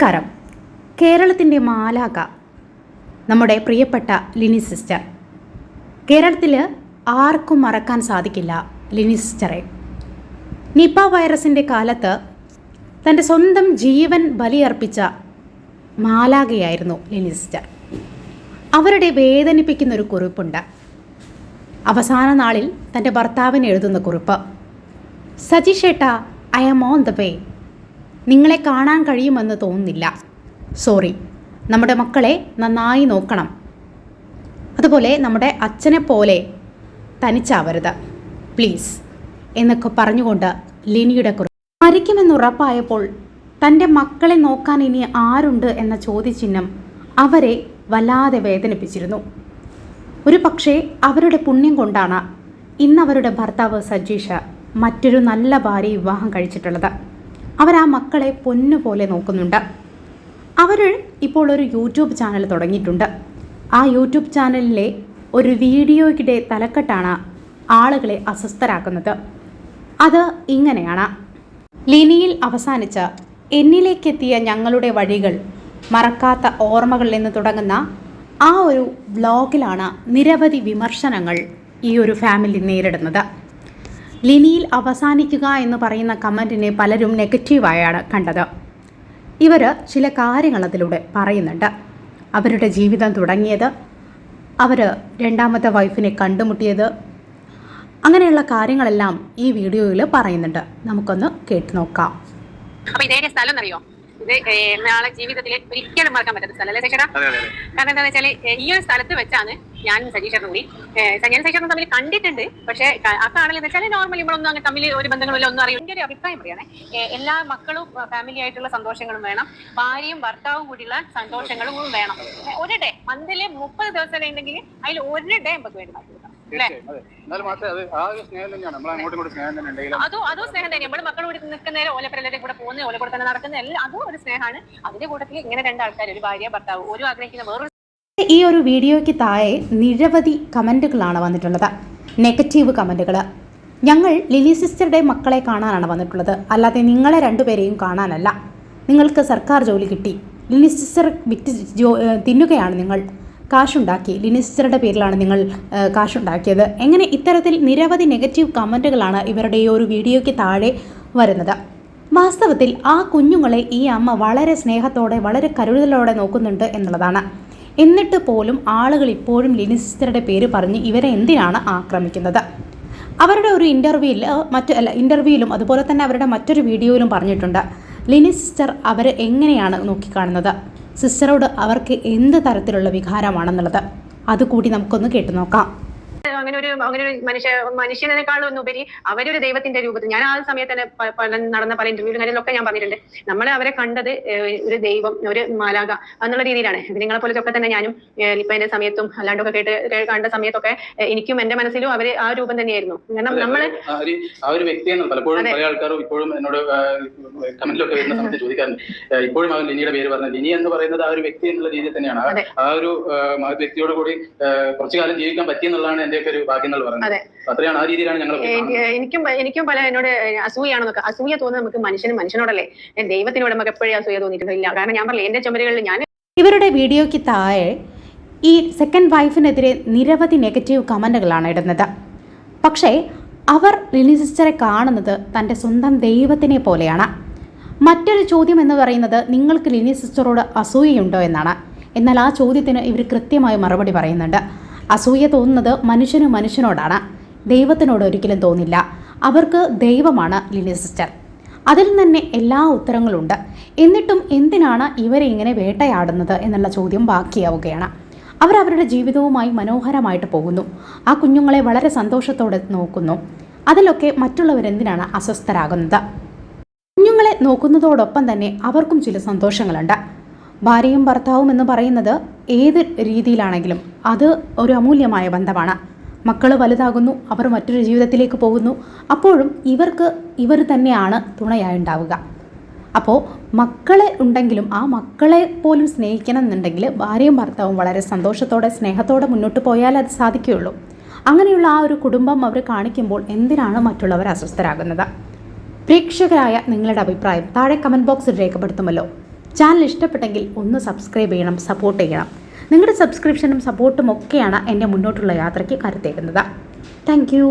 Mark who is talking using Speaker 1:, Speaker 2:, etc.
Speaker 1: നമസ്കാരം. കേരളത്തിൻ്റെ മാലാഖ നമ്മുടെ പ്രിയപ്പെട്ട ലിനി സിസ്റ്റർ. കേരളത്തിൽ ആർക്കും മറക്കാൻ സാധിക്കില്ല ലിനി സിസ്റ്ററെ. നിപ വൈറസിൻ്റെ കാലത്ത് തൻ്റെ സ്വന്തം ജീവൻ ബലിയർപ്പിച്ച മാലാഖയായിരുന്നു ലിനി സിസ്റ്റർ. അവരുടെ വേദനിപ്പിക്കുന്നൊരു കുറിപ്പുണ്ട്. അവസാന നാളിൽ തൻ്റെ ഭർത്താവിന് എഴുതുന്ന കുറിപ്പ്: സജിഷേട്ട, I am on the way. നിങ്ങളെ കാണാൻ കഴിയുമെന്ന് തോന്നുന്നില്ല. സോറി. നമ്മുടെ മക്കളെ നന്നായി നോക്കണം. അതുപോലെ നമ്മുടെ അച്ഛനെ പോലെ തനിച്ചാവരുത് പ്ലീസ് എന്നൊക്കെ പറഞ്ഞുകൊണ്ട് ലിനിയുടെ കുറിപ്പ്. മരിക്കുമെന്നുറപ്പായപ്പോൾ തൻ്റെ മക്കളെ നോക്കാൻ ഇനി ആരുണ്ട് എന്ന ചോദ്യചിഹ്നം അവരെ വല്ലാതെ വേദനിപ്പിച്ചിരുന്നു. ഒരു പക്ഷേ അവരുടെ പുണ്യം കൊണ്ടാണ് ഇന്നവരുടെ ഭർത്താവ് സജീഷ് മറ്റൊരു നല്ല ഭാര്യ വിവാഹം കഴിച്ചിട്ടുള്ളത്. അവർ ആ മക്കളെ പൊന്നുപോലെ നോക്കുന്നുണ്ട്. അവർ ഇപ്പോൾ ഒരു യൂട്യൂബ് ചാനൽ തുടങ്ങിയിട്ടുണ്ട്. ആ യൂട്യൂബ് ചാനലിലെ ഒരു വീഡിയോയുടെ തലക്കെട്ടാണ് ആളുകളെ അസ്വസ്ഥരാക്കുന്നത്. അത് ഇങ്ങനെയാണ്: ലിനിയിൽ അവസാനിച്ച എന്നിലേക്കെത്തിയ ഞങ്ങളുടെ വഴികൾ, മറക്കാത്ത ഓർമ്മകൾ എന്ന് തുടങ്ങുന്ന ആ ഒരു വ്ലോഗിലാണ് നിരവധി വിമർശനങ്ങൾ ഈ ഒരു ഫാമിലി നേരിടുന്നത്. ലിനിയിൽ അവസാനിക്കുക എന്ന് പറയുന്ന കമൻറ്റിനെ പലരും നെഗറ്റീവായാണ് കണ്ടത്. ഇവർ ചില കാര്യങ്ങൾ അതിലൂടെ പറയുന്നുണ്ട്. അവരുടെ ജീവിതം തുടങ്ങിയത്, അവർ രണ്ടാമത്തെ വൈഫിനെ കണ്ടുമുട്ടിയത്, അങ്ങനെയുള്ള കാര്യങ്ങളെല്ലാം ഈ വീഡിയോയിൽ പറയുന്നുണ്ട്. നമുക്കൊന്ന് കേട്ടു നോക്കാം.
Speaker 2: അപ്പോൾ ഇതേ സ്ഥലം അറിയോ? ഇത് നാളെ ജീവിതത്തിൽ ഒരിക്കലും മറക്കാൻ പറ്റാത്ത സ്ഥലം അല്ലേ ചേട്ടാ? കാരണം എന്താണെന്ന് വെച്ചാൽ ഈ ഒരു സ്ഥലത്ത് വെച്ചാണ് ഞാനും സജീഷനും കൂടി സജീഷനും തമ്മിൽ കണ്ടിട്ടുണ്ട്. പക്ഷേ ആ കാണലെന്ന് വെച്ചാൽ നോർമലി നമ്മളൊന്നും അങ്ങനെ തമ്മിൽ ഒരു ബന്ധങ്ങളില്ല, ഒന്നും അറിയും. എൻ്റെ ഒരു അഭിപ്രായം പറയണേ, എല്ലാ മക്കളും ഫാമിലി ആയിട്ടുള്ള സന്തോഷങ്ങളും വേണം, ഭാര്യയും ഭർത്താവും കൂടിയുള്ള സന്തോഷങ്ങളും വേണം. ഒരു ഡേ മന്തിൽ 30 ദിവസം ഉണ്ടെങ്കിൽ അതിൽ ഒരു ഡേ നമുക്ക് വേണ്ടി മാറ്റി കൊടുക്കാം. അതും സ്നേഹം തന്നെ. നമ്മുടെ മക്കൾ കൂടി നിൽക്കുന്ന ഓലപ്പരലയുടെ കൂടെ പോകുന്ന ഓല കൂടെ തന്നെ നടക്കുന്ന എല്ലാം അതും ഒരു സ്നേഹമാണ്. അതിന്റെ കൂട്ടത്തിൽ ഇങ്ങനെ രണ്ടാൾക്കാർ, ഒരു ഭാര്യ ഭർത്താവ്, ഒരു ആഗ്രഹിക്കുന്ന വേറൊരു.
Speaker 1: ഈ ഒരു വീഡിയോയ്ക്ക് താഴെ നിരവധി കമൻറ്റുകളാണ് വന്നിട്ടുള്ളത്, നെഗറ്റീവ് കമൻറ്റുകൾ. ഞങ്ങൾ ലിലി സിസ്റ്ററുടെ മക്കളെ കാണാനാണ് വന്നിട്ടുള്ളത്, അല്ലാതെ നിങ്ങളെ രണ്ടുപേരെയും കാണാനല്ല. നിങ്ങൾക്ക് സർക്കാർ ജോലി കിട്ടി, ലിലി സിസ്റ്റർ വിറ്റ് തിന്നുകയാണ് നിങ്ങൾ, കാശുണ്ടാക്കി, ലിനി സിസ്റ്ററുടെ പേരിലാണ് നിങ്ങൾ കാശുണ്ടാക്കിയത്. എങ്ങനെ ഇത്തരത്തിൽ നിരവധി നെഗറ്റീവ് കമൻറ്റുകളാണ് ഇവരുടെ ഈ ഒരു വീഡിയോയ്ക്ക് താഴെ വരുന്നത്. വാസ്തവത്തിൽ ആ കുഞ്ഞുങ്ങളെ ഈ അമ്മ വളരെ സ്നേഹത്തോടെ, വളരെ കരുതലോടെ നോക്കുന്നുണ്ട് എന്നുള്ളതാണ്. എന്നിട്ട് പോലും ആളുകൾ ഇപ്പോഴും ലിനി സിസ്റ്ററുടെ പേര് പറഞ്ഞ് ഇവരെ എന്തിനാണ് ആക്രമിക്കുന്നത്? അവരുടെ ഒരു ഇൻ്റർവ്യൂയിലും അതുപോലെ തന്നെ അവരുടെ മറ്റൊരു വീഡിയോയിലും പറഞ്ഞിട്ടുണ്ട്, ലിനി സിസ്റ്റർ അവർ എങ്ങനെയാണ് നോക്കിക്കാണുന്നത്, സിസ്റ്ററോട് അവർക്ക് എന്ത് തരത്തിലുള്ള വികാരമാണെന്നുള്ളത്. അതുകൂടി നമുക്കൊന്ന് കേട്ടു നോക്കാം.
Speaker 2: അങ്ങനെ ഒരു മനുഷ്യനേക്കാളും ഉപരി അവരൊരു ദൈവത്തിന്റെ രൂപത്തിൽ, ഞാൻ ആ സമയത്ത് തന്നെ നടന്ന പല ഇന്റർവ്യൂലും കാര്യങ്ങളൊക്കെ ഞാൻ പറഞ്ഞിട്ടുണ്ട്, നമ്മൾ അവരെ കണ്ടത് ഒരു ദൈവം, ഒരു മാലാഖ എന്നുള്ള രീതിയിലാണ്. നിങ്ങളെ പോലത്തൊക്കെ തന്നെ ഞാനും ഇപ്പൊ എന്റെ സമയത്തും അല്ലാണ്ടൊക്കെ കണ്ട സമയത്തൊക്കെ എനിക്കും എന്റെ മനസ്സിലും അവര് ആ രൂപം തന്നെയായിരുന്നു. കാരണം നമ്മള്
Speaker 3: ആ ഒരു വ്യക്തിയെന്ന് പലപ്പോഴും പല ആൾക്കാരും ഇപ്പോഴും എന്നോട് കമന്റിലൊക്കെ വരുന്ന സമയത്ത് ചോദിക്കാറുണ്ട്, ഇപ്പോഴും അവൻ ലിനിയുടെ പേര് പറഞ്ഞത്. ലിനി എന്ന് പറയുന്നത് ആ ഒരു വ്യക്തി എന്നുള്ള രീതിയിൽ തന്നെയാണ്. ആ ഒരു വ്യക്തിയോട് കൂടി കുറച്ചു കാലം ജീവിക്കാൻ പറ്റിയെന്നുള്ളതാണ് എന്റെ ഒരു ഭാഗ്യങ്ങൾ പറഞ്ഞത്. അത്രയാണ്, ആ രീതിയിലാണ് ഞങ്ങൾ.
Speaker 2: എനിക്കും പല എന്നോട് അസൂയാണെന്നൊക്കെ, അസൂയ തോന്നുന്നത് നമുക്ക് മനുഷ്യനോടല്ലേ, ദൈവത്തിനോട് നമുക്ക് എപ്പോഴും അസൂയ തോന്നിയിട്ടില്ല. കാരണം ഞാൻ പറഞ്ഞില്ല, എന്റെ ചുമരുകളിൽ ഞാൻ.
Speaker 1: ഇവരുടെ വീഡിയോയ്ക്ക് താഴെ ഈ സെക്കൻഡ് വൈഫിനെതിരെ നിരവധി നെഗറ്റീവ് കമന്റുകളാണ് ഇടുന്നത്. പക്ഷേ അവർ ലിനി സിസ്റ്ററെ കാണുന്നത് തൻ്റെ സ്വന്തം ദൈവത്തിനെ പോലെയാണ്. മറ്റൊരു ചോദ്യം എന്ന് പറയുന്നത്, നിങ്ങൾക്ക് ലിനി സിസ്റ്ററോട് അസൂയയുണ്ടോ എന്നാണ്. എന്നാൽ ആ ചോദ്യത്തിന് ഇവർ കൃത്യമായി മറുപടി പറയുന്നുണ്ട്. അസൂയ തോന്നുന്നത് മനുഷ്യനോടാണ്, ദൈവത്തിനോട് ഒരിക്കലും തോന്നില്ല. അവർക്ക് ദൈവമാണ് ലിനി സിസ്റ്റർ. അതിൽ തന്നെ എല്ലാ ഉത്തരങ്ങളുണ്ട്. എന്നിട്ടും എന്തിനാണ് ഇവരെ ഇങ്ങനെ വേട്ടയാടുന്നത് എന്നുള്ള ചോദ്യം ബാക്കിയാവുകയാണ്. അവരവരുടെ ജീവിതവുമായി മനോഹരമായിട്ട് പോകുന്നു, ആ കുഞ്ഞുങ്ങളെ വളരെ സന്തോഷത്തോടെ നോക്കുന്നു. അതിലൊക്കെ മറ്റുള്ളവരെന്തിനാണ് അസ്വസ്ഥരാകുന്നത്? കുഞ്ഞുങ്ങളെ നോക്കുന്നതോടൊപ്പം തന്നെ അവർക്കും ചില സന്തോഷങ്ങളുണ്ട്. ഭാര്യയും ഭർത്താവും എന്ന് പറയുന്നത് ഏത് രീതിയിലാണെങ്കിലും അത് ഒരു അമൂല്യമായ ബന്ധമാണ്. മക്കൾ വലുതാകുന്നു, അവർ മറ്റൊരു ജീവിതത്തിലേക്ക് പോകുന്നു. അപ്പോഴും ഇവർ തന്നെയാണ് തുണയായി ഉണ്ടാവുക. അപ്പോൾ മക്കളെ ഉണ്ടെങ്കിലും ആ മക്കളെ പോലും സ്നേഹിക്കണം എന്നുണ്ടെങ്കിൽ ഭാര്യയും ഭർത്താവും വളരെ സന്തോഷത്തോടെ സ്നേഹത്തോടെ മുന്നോട്ട് പോയാൽ അത് സാധിക്കുകയുള്ളൂ. അങ്ങനെയുള്ള ആ ഒരു കുടുംബം അവർ കാണിക്കുമ്പോൾ എന്തിനാണ് മറ്റുള്ളവർ അസ്വസ്ഥരാകുന്നത്? പ്രേക്ഷകരായ നിങ്ങളുടെ അഭിപ്രായം താഴെ കമൻറ്റ് ബോക്സിൽ രേഖപ്പെടുത്തുമല്ലോ. ചാനൽ ഇഷ്ടപ്പെട്ടെങ്കിൽ ഒന്ന് സബ്സ്ക്രൈബ് ചെയ്യണം, സപ്പോർട്ട് ചെയ്യണം. നിങ്ങളുടെ സബ്സ്ക്രിപ്ഷനും സപ്പോർട്ടും ഒക്കെയാണ് എൻ്റെ മുന്നോട്ടുള്ള യാത്രയ്ക്ക് കരുത്തേക്കുന്നത്. Thank you.